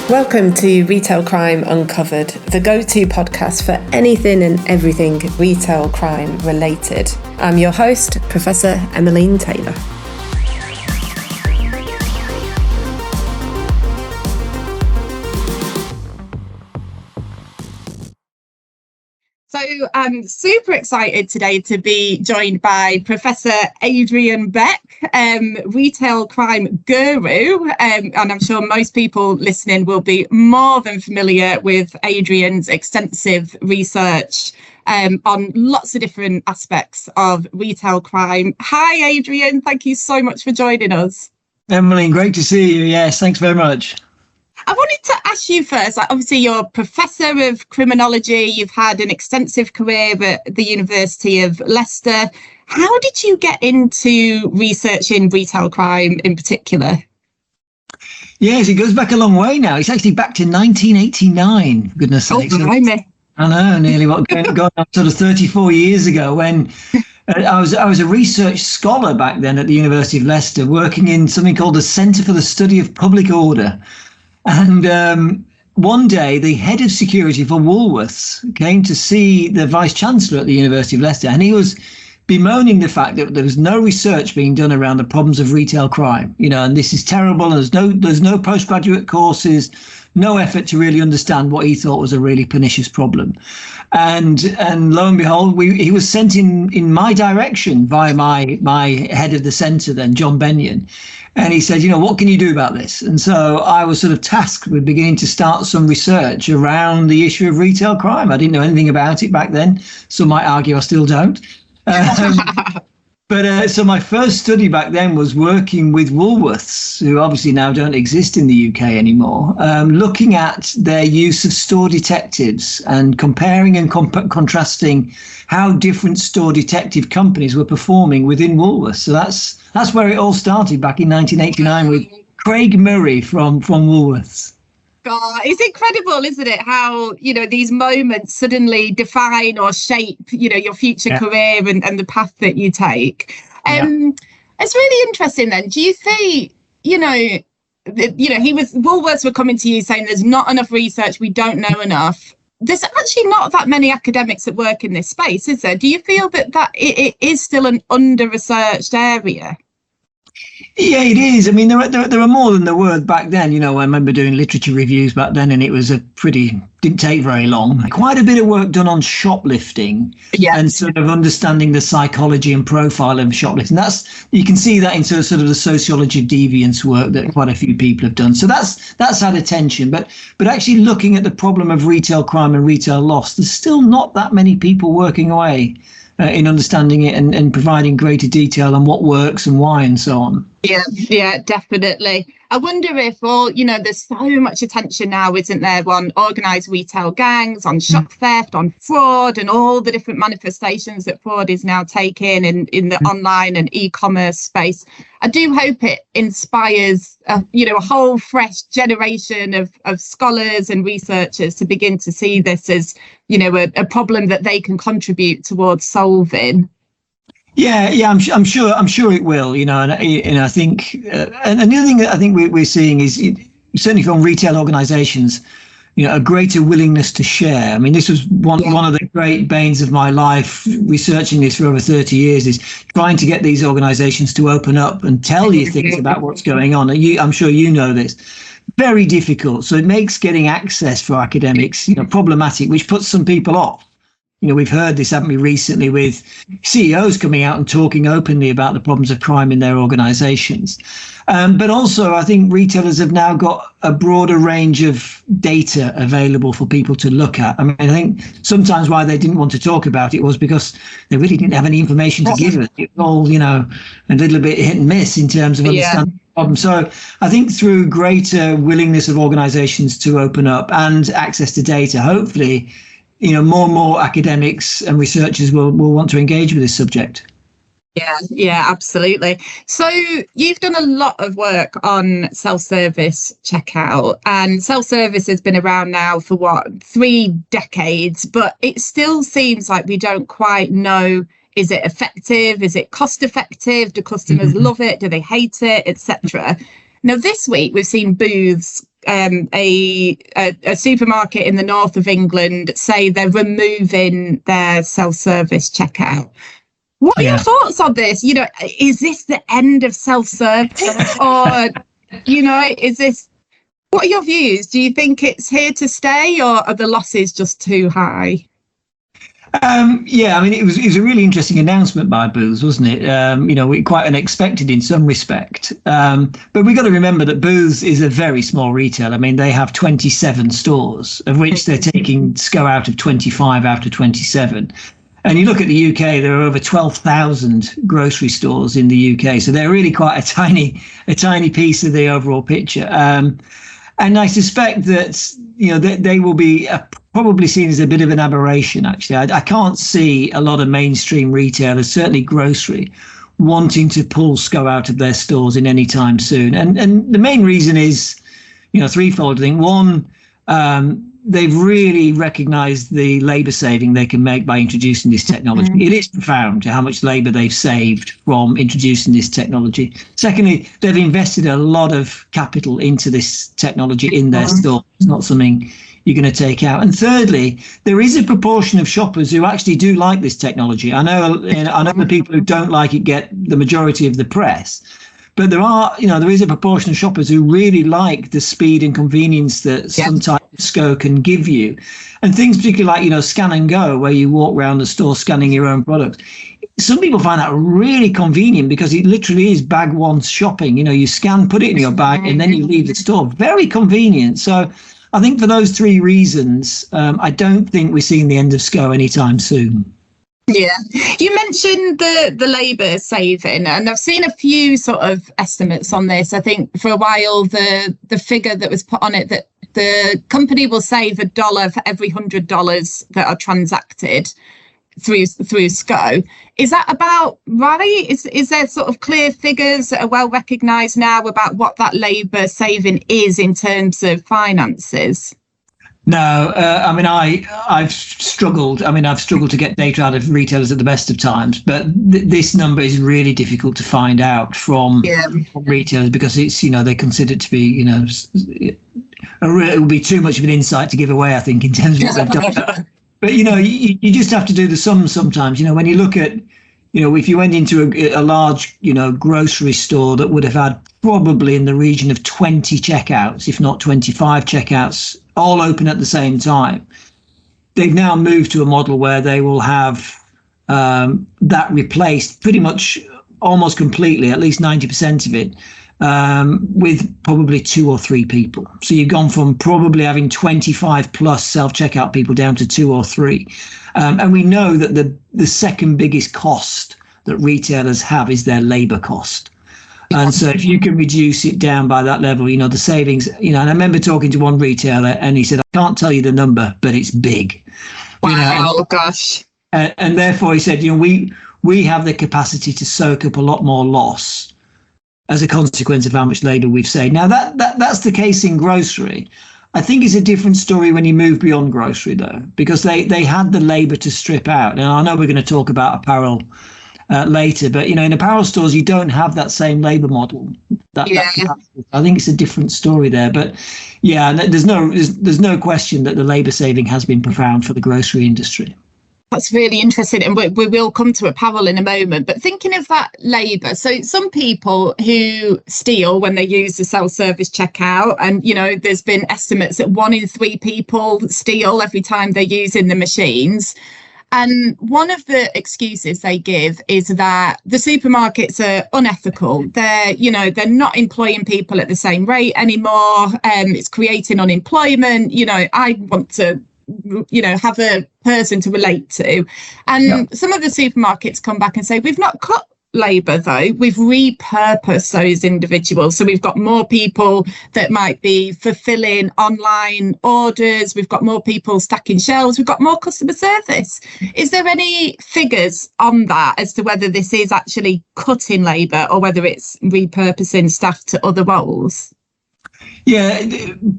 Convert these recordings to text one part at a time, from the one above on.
Welcome to Retail Crime Uncovered, the go-to podcast for anything and everything retail crime related. I'm your host, Professor Emmeline Taylor. So I'm super excited today to be joined by Professor Adrian Beck, retail crime guru, and I'm sure most people listening will be more than familiar with Adrian's extensive research on lots of different aspects of retail crime. Hi, Adrian. Thank you so much for joining us. Emmeline, great to see you. Yes, thanks very much. I wanted to ask you first, obviously you're a professor of criminology, you've had an extensive career at the University of Leicester. How did you get into researching retail crime in particular? Yes, it goes back a long way now. It's actually back to 1989, for goodness sakes. I know, nearly what going on sort of 34 years ago when I was a research scholar back then at the University of Leicester, working in something called the Centre for the Study of Public Order. And one day, the head of security for Woolworths came to see the vice-chancellor at the University of Leicester, and he was bemoaning the fact that there was no research being done around the problems of retail crime. And this is terrible. And there's no postgraduate courses, no effort to really understand what he thought was a really pernicious problem. And lo and behold, he was sent in my direction via my head of the centre then, John Benyon. And he said, what can you do about this? And so I was sort of tasked with beginning to start some research around the issue of retail crime. I didn't know anything about it back then. Some might argue I still don't. So my first study back then was working with Woolworths, who obviously now don't exist in the UK anymore, looking at their use of store detectives and comparing and contrasting how different store detective companies were performing within Woolworths. So that's where it all started back in 1989 with Craig Murray from Woolworths. God, it's incredible, isn't it? How, these moments suddenly define or shape, your future career and the path that you take. It's really interesting then. Do you think, Woolworths were coming to you saying there's not enough research, we don't know enough. There's actually not that many academics that work in this space, is there? Do you feel that it is still an under-researched area? Yeah, it is. I mean, there are more than there were back then. I remember doing literature reviews back then, and it was didn't take very long. Quite a bit of work done on shoplifting and sort of understanding the psychology and profile of shoplifting. You can see that in sort of the sociology of deviance work that quite a few people have done. So that's had attention. But actually looking at the problem of retail crime and retail loss, there's still not that many people working away in understanding it and providing greater detail on what works and why and so on. Yeah, definitely. I wonder if there's so much attention now, isn't there, on organised retail gangs, on shop theft, on fraud and all the different manifestations that fraud is now taking in the online and e-commerce space. I do hope it inspires, a whole fresh generation of scholars and researchers to begin to see this as, a problem that they can contribute towards solving. Yeah, I'm sure it will. And I think, and the other thing that I think we're seeing is certainly from retail organisations, a greater willingness to share. I mean, this was one of the great banes of my life researching this for over 30 years, is trying to get these organisations to open up and tell you things about what's going on. I'm sure you know this. Very difficult. So it makes getting access for academics, problematic, which puts some people off. We've heard this, haven't we, recently with CEOs coming out and talking openly about the problems of crime in their organisations. But also, I think retailers have now got a broader range of data available for people to look at. I mean, I think sometimes why they didn't want to talk about it was because they really didn't have any information to give us. It was all, a little bit hit and miss in terms of understanding the problem. So I think through greater willingness of organisations to open up and access to data, hopefully, more and more academics and researchers will want to engage with this subject. Yeah, absolutely. So you've done a lot of work on self-service checkout, and self-service has been around now for 3 decades, but it still seems like we don't quite know, is it effective? Is it cost effective? Do customers love it? Do they hate it? Etc. Now, this week, we've seen booths a supermarket in the north of England say they're removing their self-service checkout. What are your thoughts on this? You know, is this the end of self-service, or, you know, is this? What are your views? Do you think it's here to stay, or are the losses just too high? Yeah, I mean, it was a really interesting announcement by Booths, wasn't it? You know, quite unexpected in some respect. But we've got to remember that Booths is a very small retailer. I mean, they have 27 stores, of which they're taking SCO out of 25 out of 27. And you look at the UK, there are over 12,000 grocery stores in the UK. So they're really quite a tiny piece of the overall picture. And I suspect that, you know, they will be probably seen as a bit of an aberration, actually. I can't see a lot of mainstream retailers, certainly grocery, wanting to pull SCO out of their stores in any time soon. And the main reason is, you know, threefold. I think one, they've really recognised the labour saving they can make by introducing this technology. It is profound how much labour they've saved from introducing this technology. Secondly, they've invested a lot of capital into this technology in their store. It's not something you're going to take out. And thirdly, there is a proportion of shoppers who actually do like this technology. I know the people who don't like it get the majority of the press. But there is a proportion of shoppers who really like the speed and convenience that some type of SCO can give you. And things particularly like, you know, scan and go, where you walk around the store scanning your own products. Some people find that really convenient because it literally is bag one shopping. You know, you scan, put it in your bag, and then you leave the store. Very convenient. So I think for those three reasons, I don't think we're seeing the end of SCO anytime soon. Yeah, you mentioned the labour saving, and I've seen a few sort of estimates on this. I think for a while the figure that was put on it, that the company will save $1 for every $100 that are transacted through SCO. Is that about right? Is there sort of clear figures that are well recognised now about what that labour saving is in terms of finances? No, I mean, I've struggled. I mean, I've struggled to get data out of retailers at the best of times, but this number is really difficult to find out from retailers because it's, you know, they consider it to be, you know, it would be too much of an insight to give away, I think, in terms of what they've done. But, you know, you just have to do the sum sometimes. You know, when you look at, you know, if you went into a large, you know, grocery store that would have had probably in the region of 20 checkouts, if not 25 checkouts, all open at the same time. They've now moved to a model where they will have that replaced pretty much almost completely, at least 90% of it, with probably 2 or 3 people. So you've gone from probably having 25 plus self-checkout people down to 2 or 3. And we know that the second biggest cost that retailers have is their labour cost. And so if you can reduce it down by that level, you know, the savings, you know, and I remember talking to one retailer and he said, I can't tell you the number, but it's big. Wow, you know, gosh. And therefore he said, you know, we have the capacity to soak up a lot more loss as a consequence of how much labour we've saved. Now, that's the case in grocery. I think it's a different story when you move beyond grocery, though, because they had the labour to strip out. And I know we're going to talk about apparel later, but, you know, in apparel stores, you don't have that same labour model. I think it's a different story there. But, yeah, there's no question that the labour saving has been profound for the grocery industry. That's really interesting, and we will come to apparel in a moment. But thinking of that labour, so some people who steal when they use the self-service checkout, and, you know, there's been estimates that 1 in 3 people steal every time they're using the machines. And one of the excuses they give is that the supermarkets are unethical. They're not employing people at the same rate anymore. It's creating unemployment. You know, I want to, you know, have a person to relate to. And some of the supermarkets come back and say, we've not cut labour, though. We've repurposed those individuals. So we've got more people that might be fulfilling online orders. We've got more people stacking shelves. We've got more customer service. Is there any figures on that as to whether this is actually cutting labour or whether it's repurposing staff to other roles? Yeah,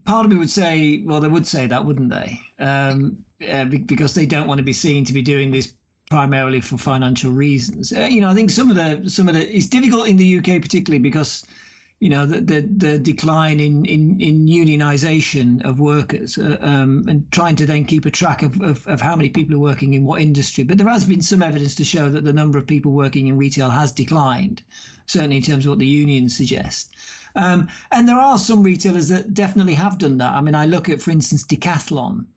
part of me would say, well, they would say that, wouldn't they? Because they don't want to be seen to be doing this primarily for financial reasons. You know, I think some of the it's difficult in the UK particularly because, the decline in unionization of workers, and trying to then keep a track of how many people are working in what industry. But there has been some evidence to show that the number of people working in retail has declined, certainly in terms of what the unions suggest. And there are some retailers that definitely have done that. I mean, I look at, for instance, Decathlon,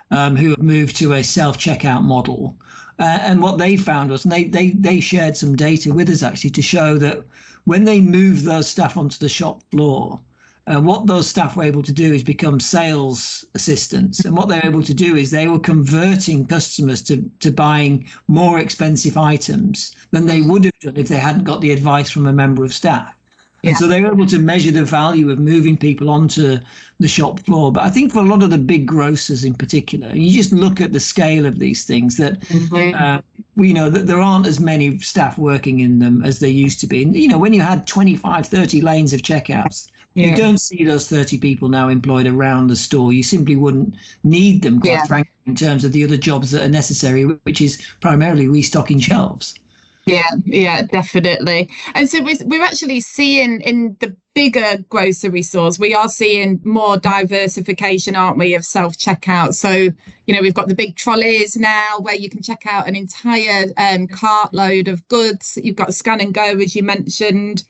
who have moved to a self-checkout model. And what they found was, and they shared some data with us actually to show that when they moved those staff onto the shop floor, what those staff were able to do is become sales assistants. And what they were able to do is they were converting customers to buying more expensive items than they would have done if they hadn't got the advice from a member of staff. And so they were able to measure the value of moving people onto the shop floor. But I think for a lot of the big grocers in particular, you just look at the scale of these things that we know that there aren't as many staff working in them as there used to be. And, when you had 25, 30 lanes of checkouts, you don't see those 30 people now employed around the store. You simply wouldn't need them, quite frankly, in terms of the other jobs that are necessary, which is primarily restocking shelves. Yeah, definitely. And so we're actually seeing in the bigger grocery stores, we are seeing more diversification, aren't we, of self-checkout. So, we've got the big trolleys now where you can check out an entire cartload of goods. You've got scan and go, as you mentioned.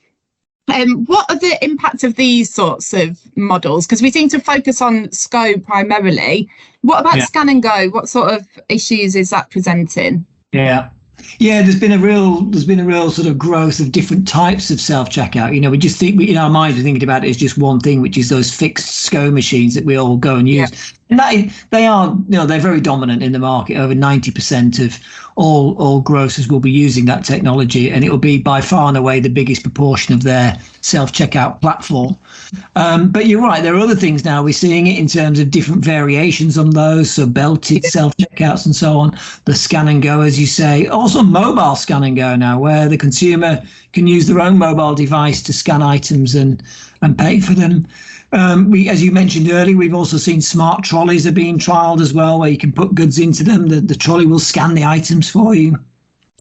What are the impact of these sorts of models? Because we seem to focus on SCO primarily. What about scan and go? What sort of issues is that presenting? Yeah, there's been a real sort of growth of different types of self-checkout. We just think, in our minds, we're thinking about it as just one thing, which is those fixed SCO machines that we all go and use. And they are, they're very dominant in the market. Over 90% of all grocers will be using that technology, and it will be by far and away the biggest proportion of their self-checkout platform. But you're right, there are other things now. We're seeing it in terms of different variations on those, so belted self-checkouts and so on. The scan and go, as you say, also mobile scan and go now, where the consumer can use their own mobile device to scan items and pay for them. As you mentioned earlier, we've also seen smart trolleys are being trialled as well, where you can put goods into them. The trolley will scan the items for you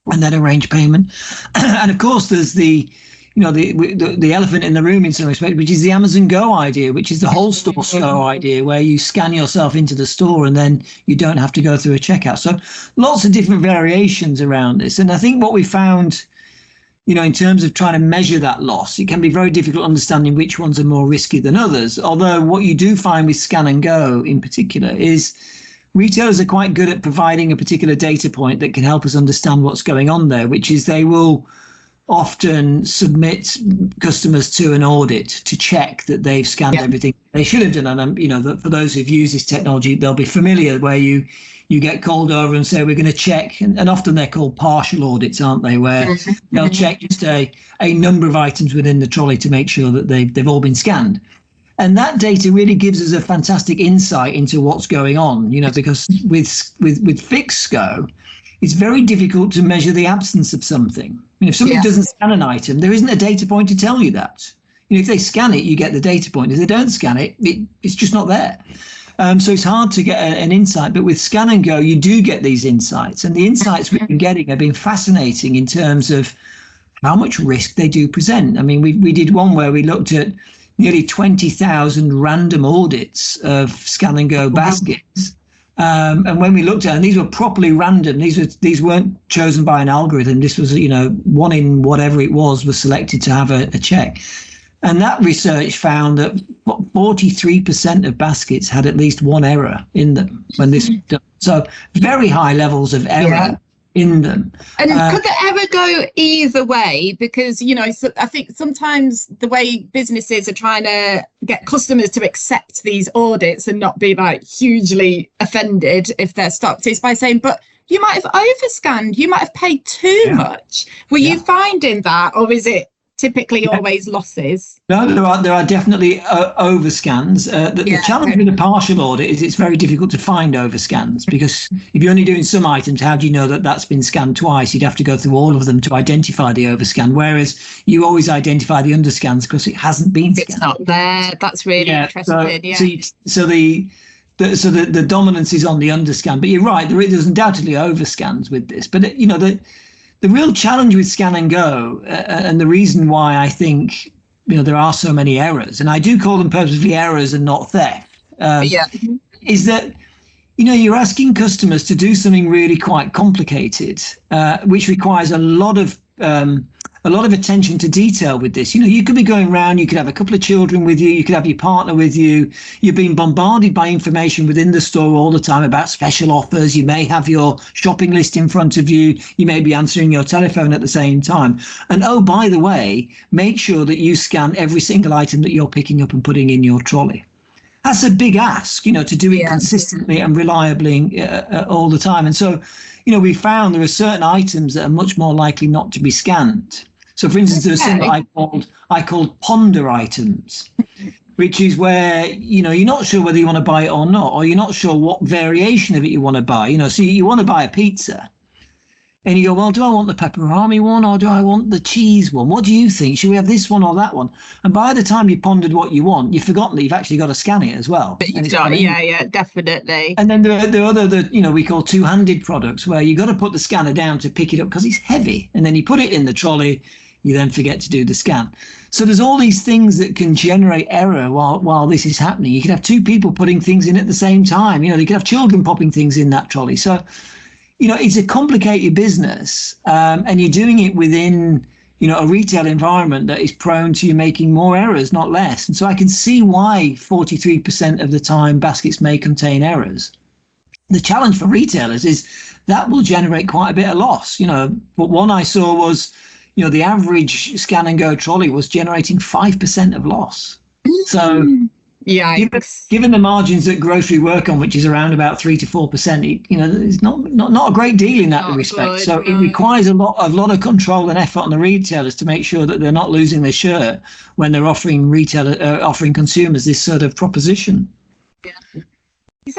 and then arrange payment. And of course, there's the elephant in the room in some respect, which is the Amazon Go idea, which is the whole store SCO idea, where you scan yourself into the store and then you don't have to go through a checkout. So lots of different variations around this. And I think what we found, in terms of trying to measure that loss, it can be very difficult understanding which ones are more risky than others. Although what you do find with scan and go in particular is retailers are quite good at providing a particular data point that can help us understand what's going on there, which is they will often submit customers to an audit to check that they've scanned everything they should have done. And for those who've used this technology, they'll be familiar where you get called over and say, we're going to check, and often they're called partial audits, aren't they, where they'll check just a number of items within the trolley to make sure that they've all been scanned. And that data really gives us a fantastic insight into what's going on, because with fixed SCO, it's very difficult to measure the absence of something. If somebody doesn't scan an item, there isn't a data point to tell you that. If they scan it, you get the data point. If they don't scan it, it's just not there. So it's hard to get an insight. But with Scan and Go, you do get these insights. And the insights we've been getting have been fascinating in terms of how much risk they do present. I mean, we did one where we looked at nearly 20,000 random audits of Scan and Go baskets. And when we looked at it, and these were properly random, these weren't chosen by an algorithm. This was, one in whatever it was selected to have a check. And that research found that 43% of baskets had at least one error in them when this was done. So very high levels of error in them. And could the error go either way? Because, I think sometimes the way businesses are trying to get customers to accept these audits and not be hugely offended if they're stopped is by saying, but you might have overscanned, you might have paid too much. Were you finding that, or is it typically always losses? No, there are definitely overscans. The challenge with a partial audit is it's very difficult to find overscans, because if you're only doing some items, how do you know that that's been scanned twice? You'd have to go through all of them to identify the overscan, whereas you always identify the underscans because it hasn't been scanned. It's not there. That's really interesting. So the dominance is on the underscan, but you're right, there's undoubtedly overscans with this. But the real challenge with Scan and Go, and the reason why I think there are so many errors, and I do call them purposefully errors and not theft, is that, you're asking customers to do something really quite complicated, which requires a lot of attention to detail with this. You could be going around, you could have a couple of children with you, you could have your partner with you, you're being bombarded by information within the store all the time about special offers, you may have your shopping list in front of you, you may be answering your telephone at the same time. And oh, by the way, make sure that you scan every single item that you're picking up and putting in your trolley. That's a big ask, to do it consistently and reliably all the time. And so, we found there are certain items that are much more likely not to be scanned. So, for instance, there are some that I called ponder items, which is where, you're not sure whether you want to buy it or not, or you're not sure what variation of it you want to buy. So you want to buy a pizza. And you go, well, do I want the pepperoni one or do I want the cheese one? What do you think? Should we have this one or that one? And by the time you pondered what you want, you've forgotten that you've actually got to scan it as well. Yeah, definitely. And then there are other, we call two-handed products where you got to put the scanner down to pick it up because it's heavy. And then you put it in the trolley, you then forget to do the scan. So there's all these things that can generate error while this is happening. You could have two people putting things in at the same time. You could have children popping things in that trolley. So, it's a complicated business, and you're doing it within, a retail environment that is prone to you making more errors, not less. And so I can see why 43% of the time baskets may contain errors. The challenge for retailers is that will generate quite a bit of loss. But one I saw was, the average scan and go trolley was generating 5% of loss. So given the margins that grocery work on, which is around about 3 to 4%, it's not a great deal in that respect. Good, so it requires a lot of control and effort on the retailers to make sure that they're not losing their shirt when they're offering consumers this sort of proposition. Yeah. You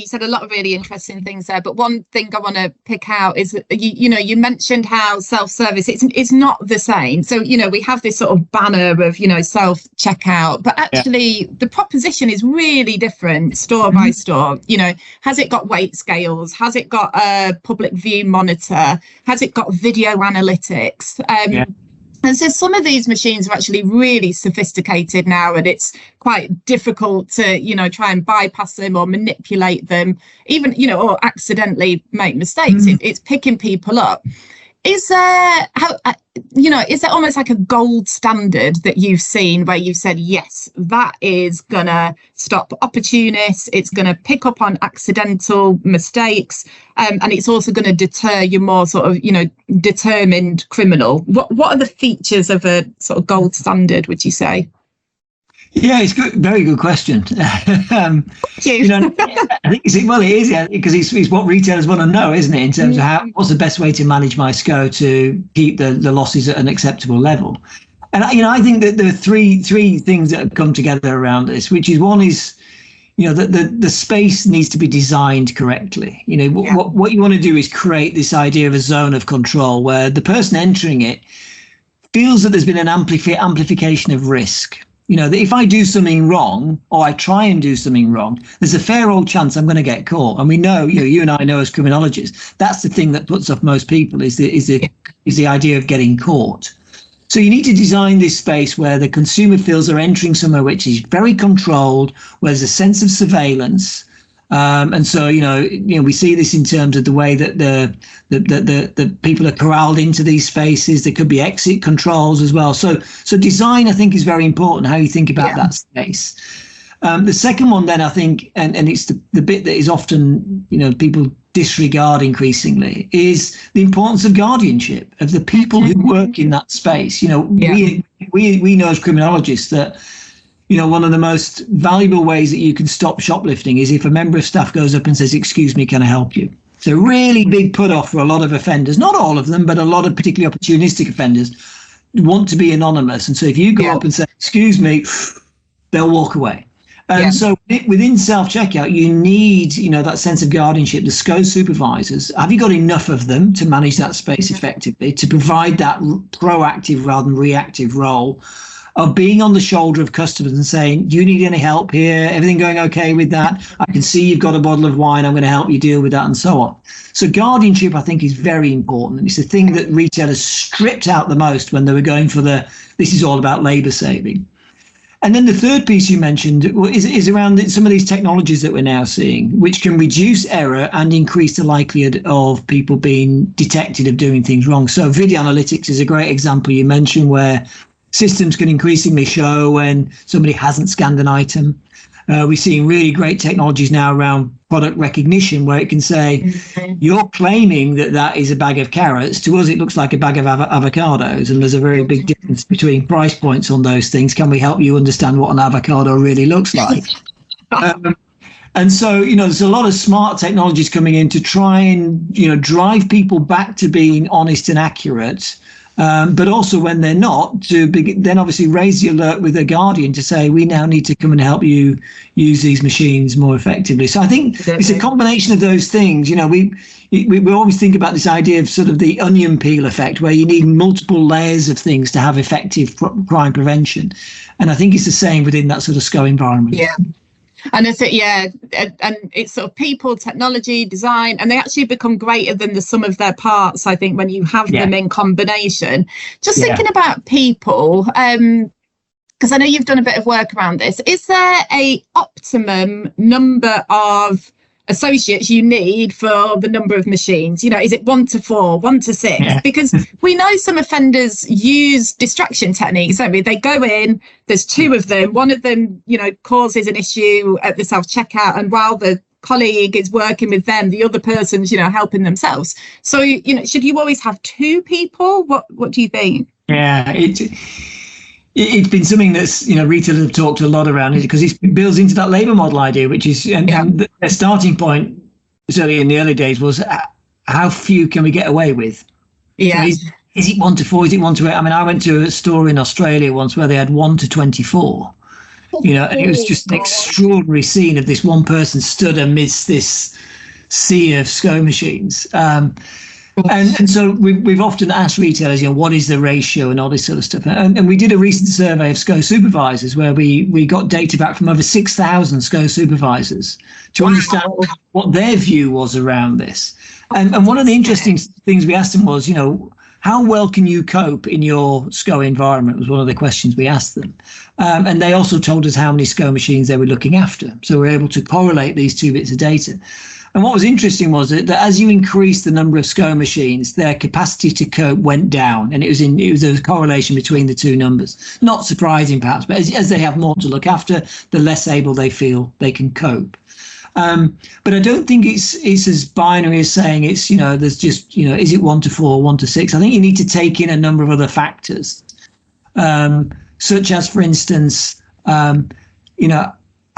said a lot of really interesting things there, but one thing I want to pick out is, you mentioned how self-service, it's not the same. So, we have this sort of banner of, self-checkout, but actually the proposition is really different store by store. Has it got weight scales? Has it got a public view monitor? Has it got video analytics? And so some of these machines are actually really sophisticated now, and it's quite difficult to, try and bypass them or manipulate them, even, or accidentally make mistakes. It's picking people up. Is there almost like a gold standard that you've seen where you've said, yes, that is going to stop opportunists, it's going to pick up on accidental mistakes, and it's also going to deter your more sort of, determined criminal? What are the features of a sort of gold standard, would you say? Yeah, it's good. Very good question. I think it is, because it's what retailers want to know, isn't it? In terms of what's the best way to manage my SCO to keep the losses at an acceptable level. And I think that there are three things that have come together around this, which is one is, the space needs to be designed correctly. What you want to do is create this idea of a zone of control where the person entering it feels that there's been an amplification of risk. That if I do something wrong or I try and do something wrong, there's a fair old chance I'm going to get caught. And we know, you and I know as criminologists, that's the thing that puts off most people is the idea of getting caught. So you need to design this space where the consumer feels they're entering somewhere which is very controlled, where there's a sense of surveillance. And so, we see this in terms of the way that the people are corralled into these spaces. There could be exit controls as well. So design, I think, is very important, how you think about that space. The second one then, I think, and it's the bit that is often, people disregard increasingly, is the importance of guardianship of the people who work in that space. We know as criminologists that, one of the most valuable ways that you can stop shoplifting is if a member of staff goes up and says, "Excuse me, can I help you?" It's a really big put off for a lot of offenders, not all of them, but a lot of particularly opportunistic offenders want to be anonymous. And so if you go up and say, "Excuse me," they'll walk away. And so within self-checkout, you need, that sense of guardianship. The SCO supervisors, have you got enough of them to manage that space effectively, to provide that proactive rather than reactive role? of being on the shoulder of customers and saying, do you need any help here? Everything going okay with that? I can see you've got a bottle of wine. I'm going to help you deal with that, and so on. So guardianship, I think, is very important. It's the thing that retailers stripped out the most when they were going for this is all about labour saving. And then the third piece you mentioned is around some of these technologies that we're now seeing, which can reduce error and increase the likelihood of people being detected of doing things wrong. So video analytics is a great example you mentioned, where systems can increasingly show when somebody hasn't scanned an item. We're seeing really great technologies now around product recognition, where it can say, you're claiming that is a bag of carrots. To us, it looks like a bag of avocados. And there's a very big difference between price points on those things. Can we help you understand what an avocado really looks like? And so, there's a lot of smart technologies coming in to try and, drive people back to being honest and accurate. But also when they're not, then obviously raise the alert with a guardian to say, we now need to come and help you use these machines more effectively. So I think it's a combination of those things. We always think about this idea of sort of the onion peel effect, where you need multiple layers of things to have effective crime prevention. And I think it's the same within that sort of SCO environment. Yeah. And I said, and it's sort of people, technology, design, and they actually become greater than the sum of their parts, I think, when you have them in combination. Just thinking about people, because I know you've done a bit of work around this, is there a optimum number of associates you need for the number of machines? Is it 1 to 4, 1 to 6? Because we know some offenders use distraction techniques, don't we? They go in, there's 2 of them, one of them causes an issue at the self-checkout, and while the colleague is working with them, the other person's helping themselves. So should you always have 2 people? What do you think? It's been something that's, retailers have talked a lot around it, because it builds into that labour model idea, which is, and their starting point, certainly in the early days, was how few can we get away with? Yeah. So is it 1 to 4? Is it 1 to 8? I mean, I went to a store in Australia once where they had 1 to 24, and it was just an extraordinary scene of this one person stood amidst this sea of SCO machines. And so we've often asked retailers, what is the ratio and all this sort of stuff. And we did a recent survey of SCO supervisors where we got data back from over 6,000 SCO supervisors to understand what their view was around this. And one of the interesting things we asked them was, how well can you cope in your SCO environment was one of the questions we asked them. And they also told us how many SCO machines they were looking after. So we're able to correlate these 2 bits of data. And what was interesting was that as you increase the number of SCO machines, their capacity to cope went down, and it was a correlation between the 2 numbers. Not surprising, perhaps, but as they have more to look after, the less able they feel they can cope. But I don't think it's as binary as saying it's there's just is it 1 to 4, 1 to 6? I think you need to take in a number of other factors, such as, for instance,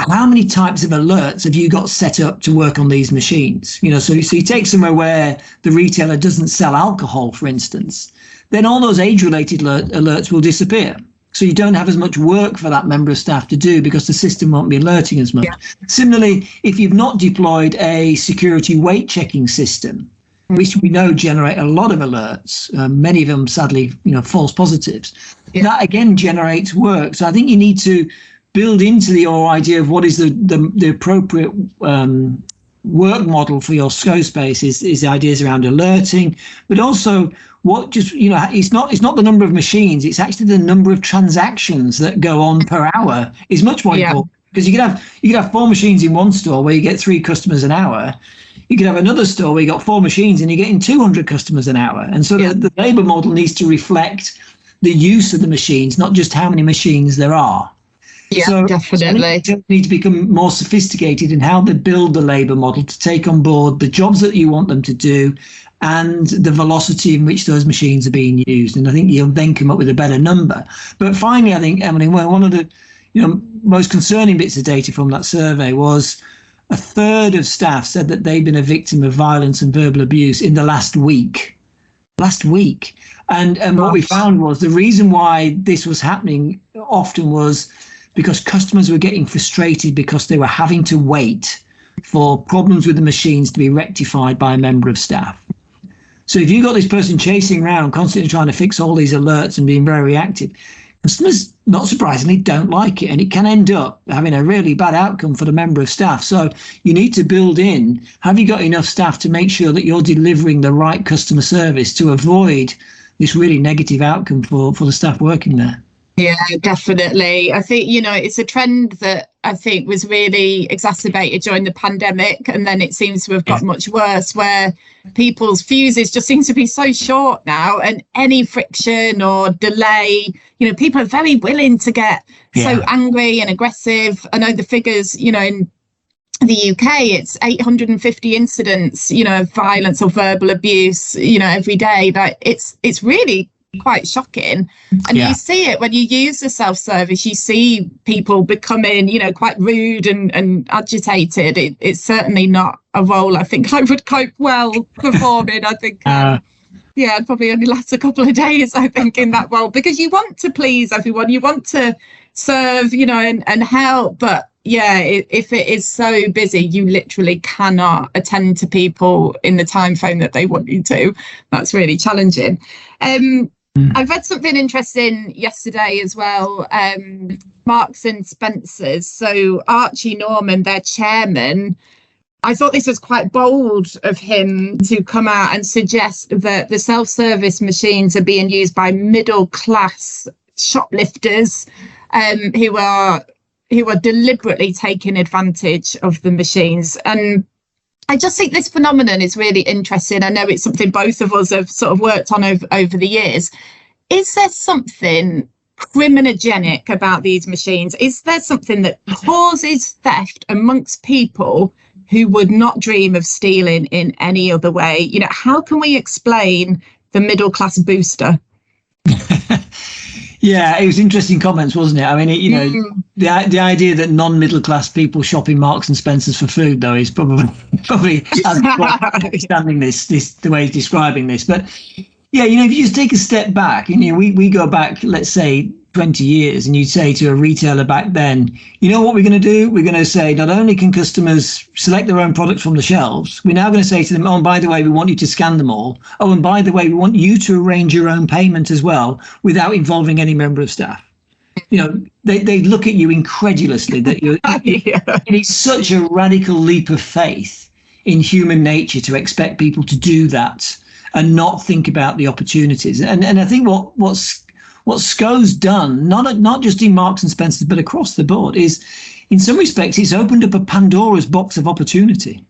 how many types of alerts have you got set up to work on these machines? So you take somewhere where the retailer doesn't sell alcohol, for instance, then all those age-related alerts will disappear. So you don't have as much work for that member of staff to do because the system won't be alerting as much. Yeah. Similarly, if you've not deployed a security weight checking system, which we know generate a lot of alerts, many of them, sadly, false positives, that again generates work. So I think you need to build into your idea of what is the appropriate work model for your SCO space is ideas around alerting, but also it's not the number of machines, it's actually the number of transactions that go on per hour is much more important, because you could have 4 machines in one store where you get 3 customers an hour. You could have another store where you got 4 machines and you're getting 200 customers an hour. And so the labour model needs to reflect the use of the machines, not just how many machines there are. Yeah, so definitely. So need to become more sophisticated in how they build the labour model to take on board the jobs that you want them to do and the velocity in which those machines are being used. And I think you'll then come up with a better number. But finally, I think, Emily, one of the most concerning bits of data from that survey was a third of staff said that they'd been a victim of violence and verbal abuse in the last week. And what we found was the reason why this was happening often was because customers were getting frustrated because they were having to wait for problems with the machines to be rectified by a member of staff. So if you've got this person chasing around, constantly trying to fix all these alerts and being very reactive, customers, not surprisingly, don't like it, and it can end up having a really bad outcome for the member of staff. So you need to build in, have you got enough staff to make sure that you're delivering the right customer service to avoid this really negative outcome for the staff working there? Yeah, definitely. I think, it's a trend that I think was really exacerbated during the pandemic, and then it seems to have got much worse, where people's fuses just seem to be so short now, and any friction or delay, people are very willing to get so angry and aggressive. I know the figures, in the UK, it's 850 incidents, of violence or verbal abuse, every day. That it's really quite shocking. And you see it when you use the self-service. You see people becoming quite rude and agitated. It's certainly not a role I think I would cope well performing. I think it'd probably only last a couple of days, I think, in that role, because you want to please everyone, you want to serve, and help, but if it is so busy, you literally cannot attend to people in the time frame that they want you to. That's really challenging. I read something interesting yesterday as well. Marks and Spencer's. So Archie Norman, their chairman, I thought this was quite bold of him to come out and suggest that the self-service machines are being used by middle-class shoplifters who are deliberately taking advantage of the machines. And I just think this phenomenon is really interesting. I know it's something both of us have sort of worked on over the years. Is there something criminogenic about these machines? Is there something that causes theft amongst people who would not dream of stealing in any other way? How can we explain the middle class booster? Yeah, it was interesting comments, wasn't it? I mean, the idea that non-middle class people shop in Marks and Spencer's for food, though, is probably understanding this the way he's describing this. But yeah, if you just take a step back, and we go back, let's say 20 years, and you'd say to a retailer back then, what we're going to do? We're going to say not only can customers select their own products from the shelves, we're now going to say to them, oh, and by the way, we want you to scan them all. Oh, and by the way, we want you to arrange your own payment as well without involving any member of staff. They look at you incredulously that you're. It's such a radical leap of faith in human nature to expect people to do that and not think about the opportunities. And I think what SCO's done, not just in Marks and Spencer's, but across the board, is in some respects, it's opened up a Pandora's box of opportunity.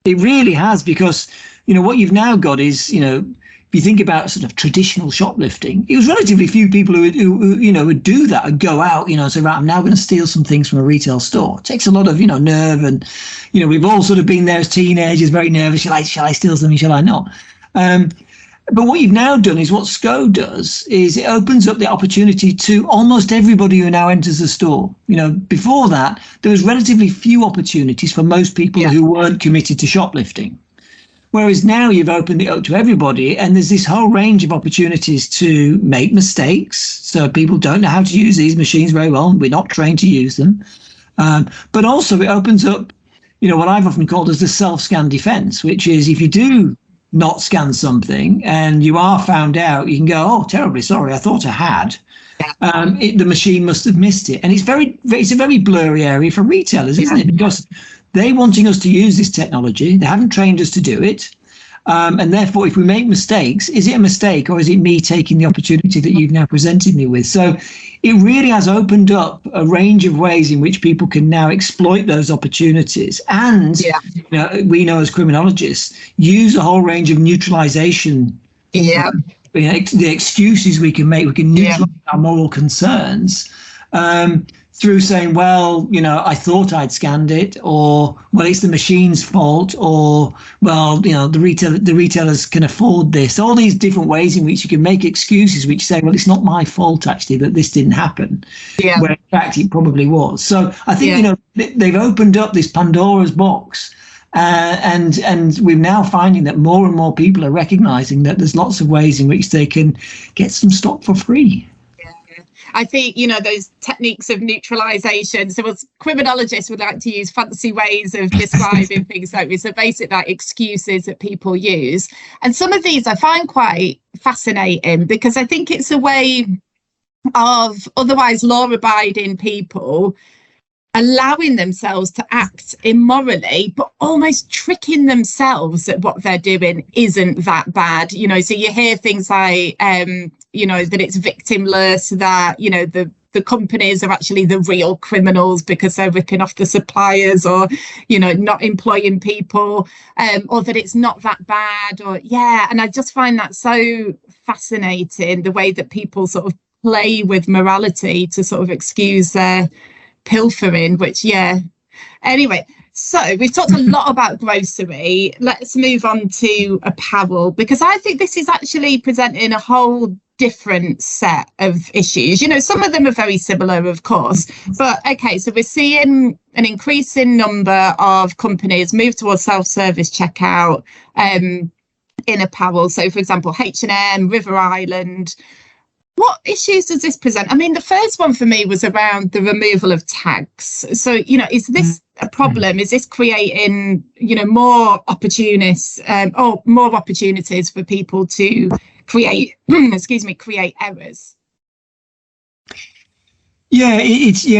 It really has, because, what you've now got is, if you think about sort of traditional shoplifting, it was relatively few people who would do that and go out, say, right, I'm now going to steal some things from a retail store. It takes a lot of, nerve. And, we've all sort of been there as teenagers, very nervous. Shall I steal something? Shall I not? But what you've now done is what SCO does is it opens up the opportunity to almost everybody who now enters the store. Before that, there was relatively few opportunities for most people who weren't committed to shoplifting. Whereas now you've opened it up to everybody, and there's this whole range of opportunities to make mistakes. So people don't know how to use these machines very well, and we're not trained to use them. But also it opens up, what I've often called as the self-scan defense, which is if you do not scan something and you are found out, you can go, oh, terribly sorry, I thought I had. The machine must have missed it. And it's a very blurry area for retailers, isn't it? Because they're wanting us to use this technology. They haven't trained us to do it. And therefore, if we make mistakes, is it a mistake, or is it me taking the opportunity that you've now presented me with? So it really has opened up a range of ways in which people can now exploit those opportunities. And we know as criminologists, use a whole range of neutralization. The excuses we can make, we can neutralize our moral concerns through saying, well, I thought I'd scanned it, or, well, it's the machine's fault, or, well, the retailers can afford this. All these different ways in which you can make excuses which say, well, it's not my fault actually that this didn't happen, where in fact it probably was. So I think they've opened up this Pandora's box. And we're now finding that more and more people are recognizing that there's lots of ways in which they can get some stock for free. I think, those techniques of neutralization. So as criminologists would like to use fancy ways of describing things like this. So basically like excuses that people use. And some of these I find quite fascinating, because I think it's a way of otherwise law-abiding people allowing themselves to act immorally, but almost tricking themselves that what they're doing isn't that bad. You know, so you hear things like, you know, that it's victimless, that, you know, the companies are actually the real criminals because they're ripping off the suppliers, or, you know, not employing people, or that it's not that bad, or, yeah. And I just find that so fascinating, the way that people sort of play with morality to sort of excuse their pilfering, which, yeah. Anyway, so we've talked a lot about grocery. Let's move on to apparel, because I think this is actually presenting a whole different set of issues. You know, some of them are very similar, of course, but okay, so we're seeing an increasing number of companies move towards self-service checkout in apparel. So, for example, H&M, River Island. What issues does this present? I mean, the first one for me was around the removal of tags. So, you know, is this a problem? Is this creating, you know, more opportunities for people to create, create errors? Yeah,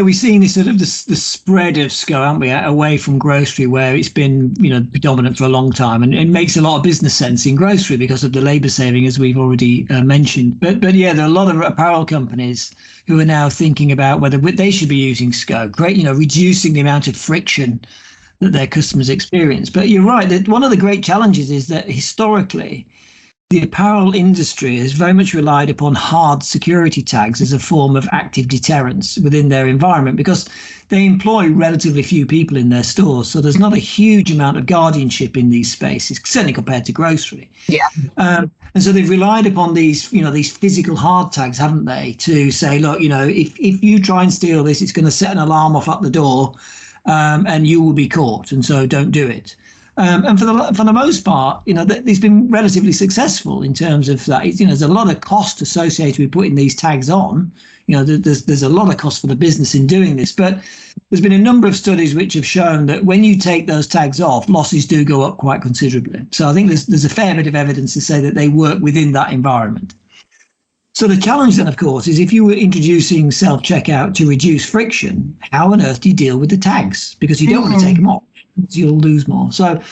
we're seeing this sort of the spread of SCO, aren't we, away from grocery, where it's been, you know, predominant for a long time, and it makes a lot of business sense in grocery because of the labour saving, as we've already mentioned. But yeah, there are a lot of apparel companies who are now thinking about whether they should be using SCO, reducing the amount of friction that their customers experience. But you're right that one of the great challenges is that historically, the apparel industry has very much relied upon hard security tags as a form of active deterrence within their environment, because they employ relatively few people in their stores. So there's not a huge amount of guardianship in these spaces, certainly compared to grocery. Yeah. And so they've relied upon these physical hard tags, haven't they, to say, look, you know, if you try and steal this, it's going to set an alarm off at the door, and you will be caught. And so don't do it. And for the most part, you know, it's been relatively successful in terms of that. You know, there's a lot of cost associated with putting these tags on. You know, there's a lot of cost for the business in doing this. But there's been a number of studies which have shown that when you take those tags off, losses do go up quite considerably. So I think there's a fair bit of evidence to say that they work within that environment. So the challenge then, of course, is if you were introducing self-checkout to reduce friction, how on earth do you deal with the tags? Because you don't want to take them off. You'll lose more. So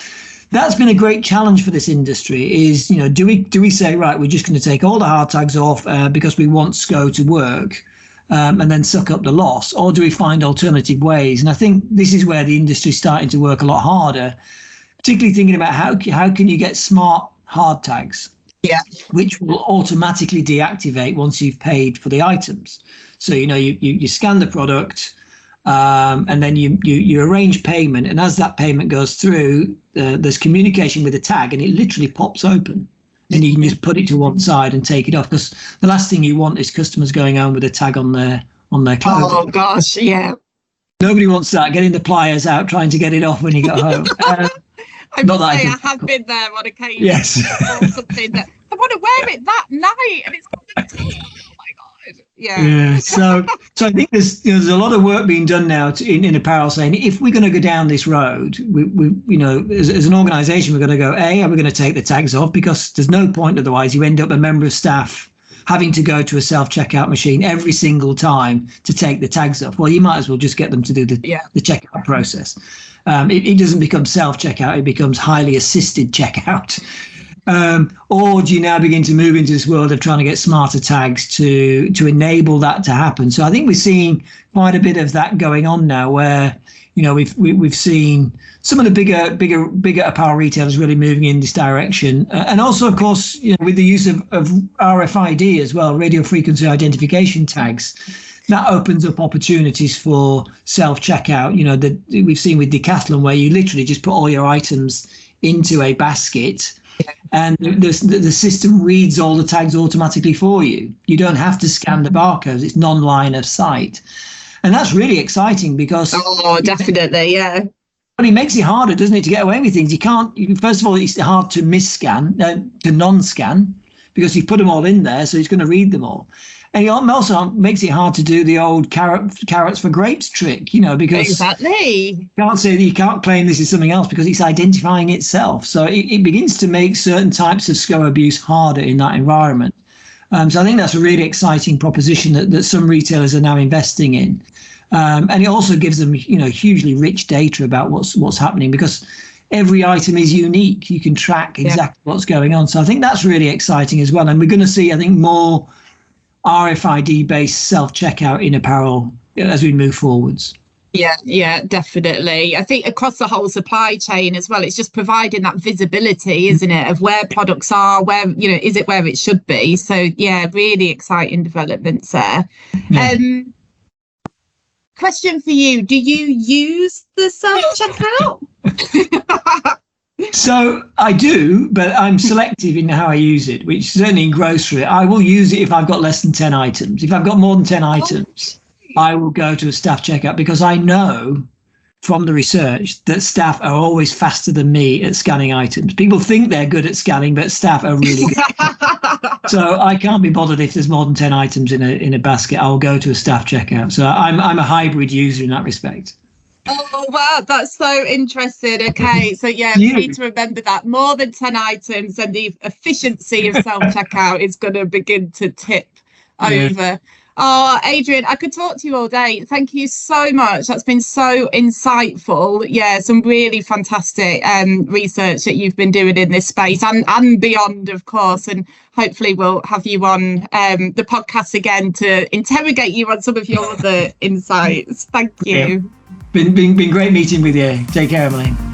that's been a great challenge for this industry, is, you know, do we say, right, we're just going to take all the hard tags off because we want SCO to work, and then suck up the loss, or do we find alternative ways? And I think this is where the industry is starting to work a lot harder, particularly thinking about how can you get smart hard tags, which will automatically deactivate once you've paid for the items. So, you know, you scan the product, and then you arrange payment, and as that payment goes through, there's communication with the tag, and it literally pops open, and you can just put it to one side and take it off, because the last thing you want is customers going home with a tag on their clothing. Oh gosh, yeah. Nobody wants that, getting the pliers out trying to get it off when you get home. I have been there on occasion. Yes. Or something that I want to wear it that night, and it's got the oh my god. Yeah. So I think there's a lot of work being done now in apparel, saying if we're going to go down this road, we you know, as an organisation, we're going to go, are we going to take the tags off? Because there's no point otherwise. You end up a member of staff having to go to a self-checkout machine every single time to take the tags off. Well, you might as well just get them to do the checkout process. It doesn't become self-checkout, it becomes highly assisted checkout. Or do you now begin to move into this world of trying to get smarter tags to enable that to happen? So I think we're seeing quite a bit of that going on now, where, you know, we've seen some of the bigger apparel retailers really moving in this direction, and also, of course, you know, with the use of RFID as well, radio frequency identification tags. That opens up opportunities for self-checkout. You know, that we've seen with Decathlon, where you literally just put all your items into a basket, and the system reads all the tags automatically for you. You don't have to scan the barcodes. It's non-line of sight. And that's really exciting, because... Oh, definitely, yeah. But it makes it harder, doesn't it, to get away with things. First of all, it's hard to to non-scan, because you put them all in there, so it's going to read them all. And it also makes it hard to do the old carrots for grapes trick, you know, because exactly. You can't claim this is something else because it's identifying itself. So it begins to make certain types of SCO abuse harder in that environment. So I think that's a really exciting proposition that some retailers are now investing in. And it also gives them, hugely rich data about what's happening, because every item is unique. You can track exactly what's going on. So I think that's really exciting as well. And we're going to see, I think, more RFID-based self-checkout in apparel as we move forwards. Yeah, definitely. I think across the whole supply chain as well, it's just providing that visibility, isn't it, of where products are, where, is it where it should be? So, yeah, really exciting developments there. Yeah. Question for you. Do you use the self-checkout? So I do, but I'm selective in how I use it, which certainly in grocery, I will use it if I've got less than 10 items. If I've got more than 10 items, I will go to a staff checkout, because I know from the research that staff are always faster than me at scanning items. People think they're good at scanning, but staff are really good. So I can't be bothered if there's more than 10 items in a basket. I'll go to a staff checkout. So I'm a hybrid user in that respect. Oh, wow, that's so interesting. Okay, so yeah, we need to remember that more than 10 items and the efficiency of self-checkout is going to begin to tip over. Oh, Adrian, I could talk to you all day. Thank you so much. That's been so insightful. Yeah, some really fantastic research that you've been doing in this space and beyond, of course. And hopefully we'll have you on the podcast again to interrogate you on some of your other insights. Thank you. Been great meeting with you. Take care, Emmeline.